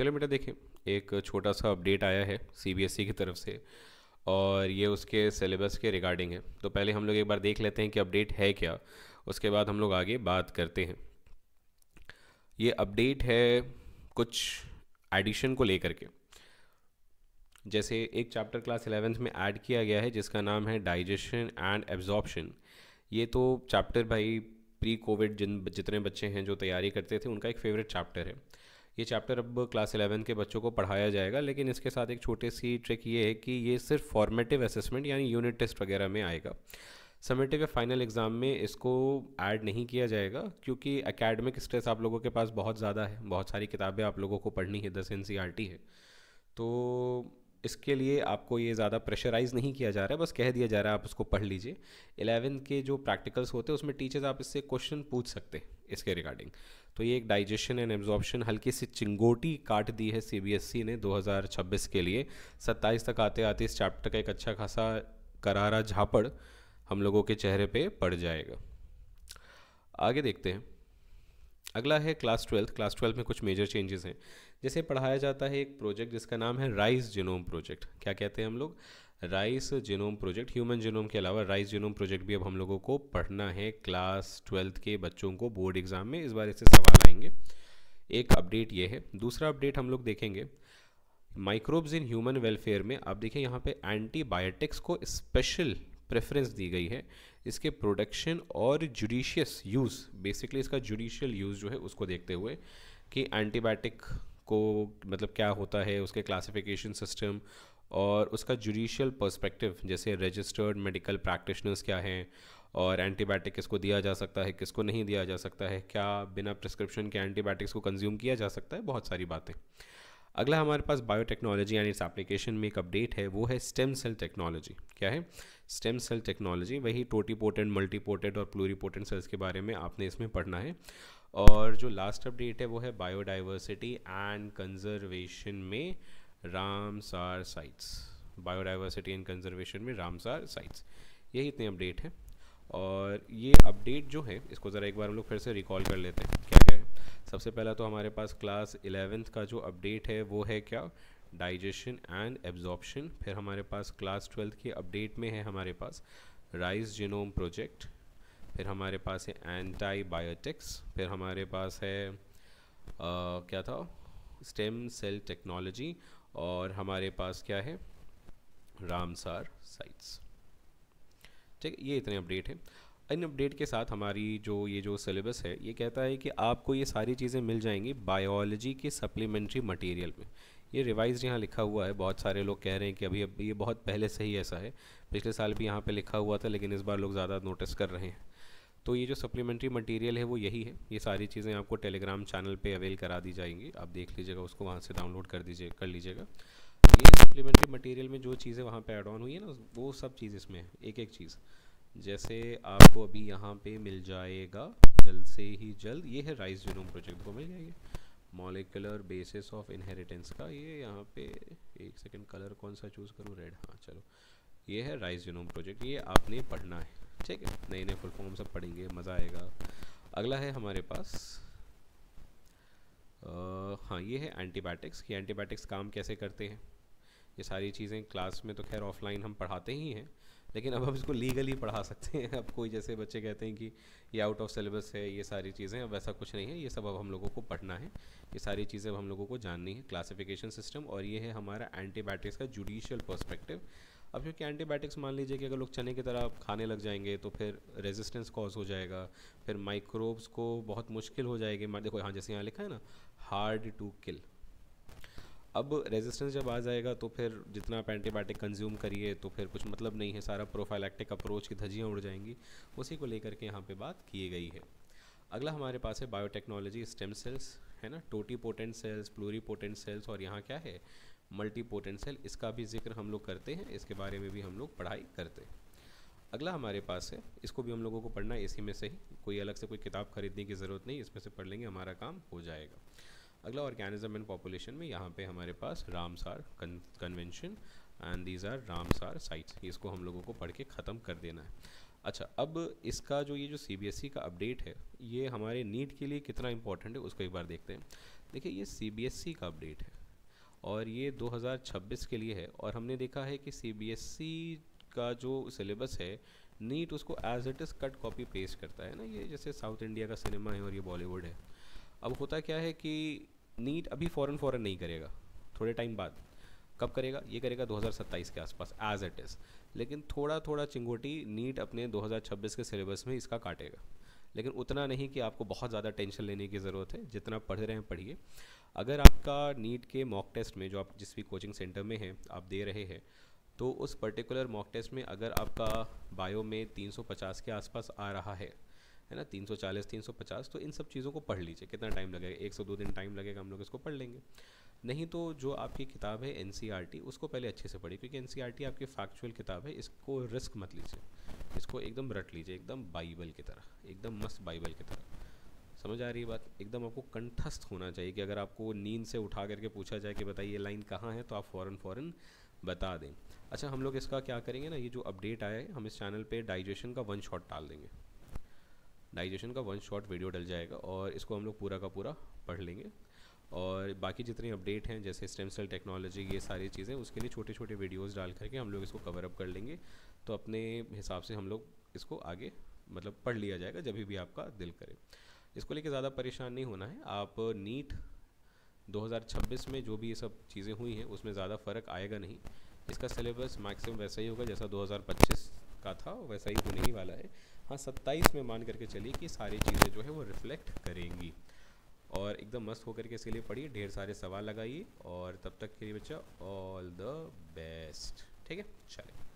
चलो बेटा देखें, एक छोटा सा अपडेट आया है सीबीएसई की तरफ से और ये उसके सिलेबस के रिगार्डिंग है। तो पहले हम लोग एक बार देख लेते हैं कि अपडेट है क्या, उसके बाद हम लोग आगे बात करते हैं। ये अपडेट है कुछ एडिशन को लेकर के। जैसे एक चैप्टर क्लास 11th में ऐड किया गया है जिसका नाम है डाइजेशन एंड एब्जॉर्प्शन। ये तो चैप्टर भाई प्री कोविड जितने बच्चे हैं जो तैयारी करते थे उनका एक फेवरेट चैप्टर है। ये चैप्टर अब क्लास 11 के बच्चों को पढ़ाया जाएगा, लेकिन इसके साथ एक छोटी सी ट्रिक ये है कि ये सिर्फ फॉर्मेटिव असेसमेंट यानी यूनिट टेस्ट वगैरह में आएगा। समेटिव या फाइनल एग्ज़ाम में इसको ऐड नहीं किया जाएगा, क्योंकि एकेडमिक स्ट्रेस आप लोगों के पास बहुत ज़्यादा है, बहुत सारी किताबें आप लोगों को पढ़नी है, 10 एनसीईआरटी है। तो इसके लिए आपको ये ज़्यादा प्रेशराइज़ नहीं किया जा रहा है, बस कह दिया जा रहा है आप उसको पढ़ लीजिए। 11 के जो प्रैक्टिकल्स होते हैं उसमें टीचर्स आप इससे क्वेश्चन पूछ सकते हैं इसके रिगार्डिंग। तो ये एक डाइजेशन एंड एब्जॉर्प्शन हल्की सी चिंगोटी काट दी है सीबीएसई ने 2026 के लिए। 27 तक आते आते इस चैप्टर का एक अच्छा खासा करारा झापड़ हम लोगों के चेहरे पे पड़ जाएगा। आगे देखते हैं। अगला है क्लास 12। क्लास 12 में कुछ मेजर चेंजेस हैं। जैसे पढ़ाया जाता है एक प्रोजेक्ट जिसका नाम है राइस जीनोम प्रोजेक्ट। क्या कहते हैं हम लोग? Rice genome project. Human genome के अलावा राइस जीनोम प्रोजेक्ट भी अब हम लोगों को पढ़ना है क्लास 12 के बच्चों को बोर्ड एग्जाम में। इस बार इससे सवाल आएंगे। एक अपडेट ये है। दूसरा अपडेट हम लोग देखेंगे माइक्रोब्स इन ह्यूमन वेलफेयर में। आप देखिए यहाँ पे एंटीबायोटिक्स को स्पेशल प्रेफरेंस दी गई है। इसके प्रोडक्शन और जुडिशियस यूज़, बेसिकली इसका जुडिशियल यूज़ जो है उसको देखते हुए कि एंटीबायोटिक को मतलब क्या होता है, उसके क्लासिफिकेशन सिस्टम और उसका जुडिशियल पर्सपेक्टिव, जैसे रजिस्टर्ड मेडिकल प्रैक्टिशनर्स क्या हैं और एंटीबायोटिक किसको दिया जा सकता है किसको नहीं दिया जा सकता है, क्या बिना प्रिस्क्रिप्शन के एंटीबायोटिक्स को कंज्यूम किया जा सकता है, बहुत सारी बातें। अगला हमारे पास बायोटेक्नोलॉजी यानी इस एप्लीकेशन में एक अपडेट है, वो है स्टेम सेल टेक्नोलॉजी। क्या है? Stem cell technology. वही टोटीपोटेंट, मल्टीपोटेंट और प्लूरीपोटेंट सेल्स के बारे में आपने इसमें पढ़ना है। और जो लास्ट अपडेट है वो है बायोडाइवर्सिटी एंड कंजर्वेशन में Ramsar sites. Biodiversity and conservation में रामसार साइट्स, यही इतने अपडेट हैं। और ये अपडेट जो है इसको ज़रा एक बार हम लोग फिर से रिकॉल कर लेते हैं क्या क्या है। सबसे पहला तो हमारे पास क्लास 11th का जो अपडेट है वो है क्या? Digestion and absorption. फिर हमारे पास क्लास 12 के अपडेट में है हमारे पास राइस जीनोम प्रोजेक्ट। फिर हमारे पास है एंटीबायोटिक्स। फिर हमारे पास है क्या था, स्टेम सेल टेक्नोलॉजी। और हमारे पास क्या है, रामसार साइट्स। ठीक है, ये इतने अपडेट हैं। इन अपडेट के साथ हमारी जो सिलेबस है ये कहता है कि आपको ये सारी चीज़ें मिल जाएंगी बायोलॉजी के सप्लीमेंट्री मटेरियल में। ये रिवाइज यहाँ लिखा हुआ है। बहुत सारे लोग कह रहे हैं कि अभी ये बहुत पहले से ही ऐसा है, पिछले साल भी यहाँ पे लिखा हुआ था, लेकिन इस बार लोग ज़्यादा नोटिस कर रहे हैं। तो ये जो सप्लीमेंट्री मटेरियल है वो यही है। ये सारी चीज़ें आपको टेलीग्राम चैनल पे अवेल करा दी जाएंगी, आप देख लीजिएगा उसको, वहाँ से डाउनलोड कर लीजिएगा। ये सप्लीमेंट्री मटेरियल में जो चीज़ें वहाँ पे ऐड ऑन हुई है ना, वो सब चीज़ इसमें है, एक एक चीज़। जैसे आपको अभी यहाँ पे मिल जाएगा जल्द से ही जल्द, ये है राइस जीनोम प्रोजेक्ट को मिल जाएगी मॉलिक्यूलर बेसिस ऑफ इनहेरिटेंस का। ये यहाँ पे एक सेकंड, कलर कौन सा चूज़ करूँ? रेड। हाँ चलो, ये है राइस जीनोम प्रोजेक्ट, ये आपने पढ़ना है। ठीक है, नए नए फुल फॉर्म सब पढ़ेंगे, मज़ा आएगा। अगला है हमारे पास हाँ, ये है एंटीबायोटिक्स। कि एंटीबायोटिक्स काम कैसे करते हैं। ये सारी चीज़ें क्लास में तो खैर ऑफलाइन हम पढ़ाते ही हैं, लेकिन अब हम इसको लीगली पढ़ा सकते हैं। अब कोई जैसे बच्चे कहते हैं कि ये आउट ऑफ सिलेबस है ये सारी चीज़ें, अब वैसा कुछ नहीं है। ये सब अब हम लोगों को पढ़ना है, ये सारी चीज़ें अब हम लोगों को जाननी है, क्लासिफिकेशन सिस्टम। और ये है हमारा एंटीबायोटिक्स का जुडिशियल पर्सपेक्टिव। अब क्योंकि एंटीबायोटिक्स मान लीजिए कि अगर लोग चने की तरह खाने लग जाएंगे तो फिर रेजिस्टेंस कॉज हो जाएगा, फिर माइक्रोब्स को बहुत मुश्किल हो जाएगी। देखो हाँ, जैसे यहाँ लिखा है ना, हार्ड टू किल। अब रेजिस्टेंस जब आ जाएगा तो फिर जितना आप एंटीबायोटिक कंज्यूम करिए तो फिर कुछ मतलब नहीं है, सारा प्रोफाइलैक्टिक अप्रोच की धज्जियाँ उड़ जाएंगी। उसी को लेकर के यहाँ पे बात की गई है। अगला हमारे पास है बायोटेक्नोलॉजी, स्टेम सेल्स है ना, टोटीपोटेंट सेल्स, प्लूरीपोटेंट सेल्स और यहाँ क्या है, मल्टीपोटेंट सेल। इसका भी जिक्र हम लोग करते हैं, इसके बारे में भी हम लोग पढ़ाई करते हैं। अगला हमारे पास है, इसको भी हम लोगों को पढ़ना है इसी में से ही, कोई अलग से कोई किताब खरीदने की ज़रूरत नहीं, इसमें से पढ़ लेंगे, हमारा काम हो जाएगा। अगला ऑर्गेनिज्म एंड पॉपुलेशन में यहाँ पे हमारे पास Ramsar convention and these are Ramsar sites. इसको हम लोगों को पढ़ के ख़त्म कर देना है। अच्छा, अब इसका जो ये जो सीबीएसई का अपडेट है, ये हमारे नीट के लिए कितना इम्पोर्टेंट है उसको एक बार देखते हैं। देखिए, ये सीबीएसई का अपडेट है और ये 2026 के लिए है, और हमने देखा है कि सीबीएसई का जो सिलेबस है, नीट उसको as it is cut copy paste करता है ना। ये जैसे साउथ इंडिया का सिनेमा है और ये बॉलीवुड है। अब होता क्या है कि नीट अभी फ़ौरन फ़ौरन नहीं करेगा, थोड़े टाइम बाद। कब करेगा? ये करेगा 2027 के आसपास एज इट इज़। लेकिन थोड़ा थोड़ा चिंगोटी नीट अपने 2026 के सिलेबस में इसका काटेगा, लेकिन उतना नहीं कि आपको बहुत ज़्यादा टेंशन लेने की ज़रूरत है। जितना पढ़ रहे हैं पढ़िए। अगर आपका नीट के मॉक टेस्ट में, जो आप जिस भी कोचिंग सेंटर में हैं आप दे रहे हैं, तो उस पर्टिकुलर मॉक टेस्ट में अगर आपका बायो में 350 के आसपास आ रहा है ना, 340 350, तो इन सब चीज़ों को पढ़ लीजिए। कितना टाइम लगेगा? 1 से 2 दिन टाइम लगेगा, हम लोग इसको पढ़ लेंगे। नहीं तो जो आपकी किताब है एनसीईआरटी, उसको पहले अच्छे से पढ़िए, क्योंकि एनसीईआरटी आपकी फैक्चुअल किताब है। इसको रिस्क मत लीजिए, इसको एकदम रट लीजिए, एकदम बाइबल की तरह, एकदम मस्त बाइबल की तरह। समझ आ रही है बात? एकदम आपको कंठस्थ होना चाहिए कि अगर आपको नींद से उठा करके पूछा जाए कि बताइए लाइन कहाँ है, तो आप फ़ौरन फ़ौरन बता दें। अच्छा, हम लोग इसका क्या करेंगे ना, ये जो अपडेट आया है, हम इस चैनल पे डाइजेशन का 1 शॉट डाल देंगे। डाइजेशन का 1 शॉट वीडियो डल जाएगा और इसको हम लोग पूरा का पूरा पढ़ लेंगे। और बाकी जितने अपडेट हैं जैसे स्टेम सेल टेक्नोलॉजी, ये सारी चीज़ें, उसके लिए छोटे छोटे वीडियोस डाल करके हम लोग इसको कवर अप कर लेंगे। तो अपने हिसाब से हम लोग इसको आगे मतलब पढ़ लिया जाएगा जब भी आपका दिल करे। इसको लेके ज़्यादा परेशान नहीं होना है। आप नीट 2026 में जो भी ये सब चीज़ें हुई हैं उसमें ज़्यादा फ़र्क आएगा नहीं। इसका सिलेबस मैक्सिमम वैसा ही होगा जैसा 2025 का था, वैसा ही होने ही वाला है। हाँ, 27 में मान करके चलिए कि सारी चीज़ें जो है वो रिफ्लेक्ट करेंगी। और एकदम मस्त होकर के इसके लिए पढ़िए, ढेर सारे सवाल लगाइए, और तब तक के लिए बच्चा ऑल द बेस्ट। ठीक है, चलिए।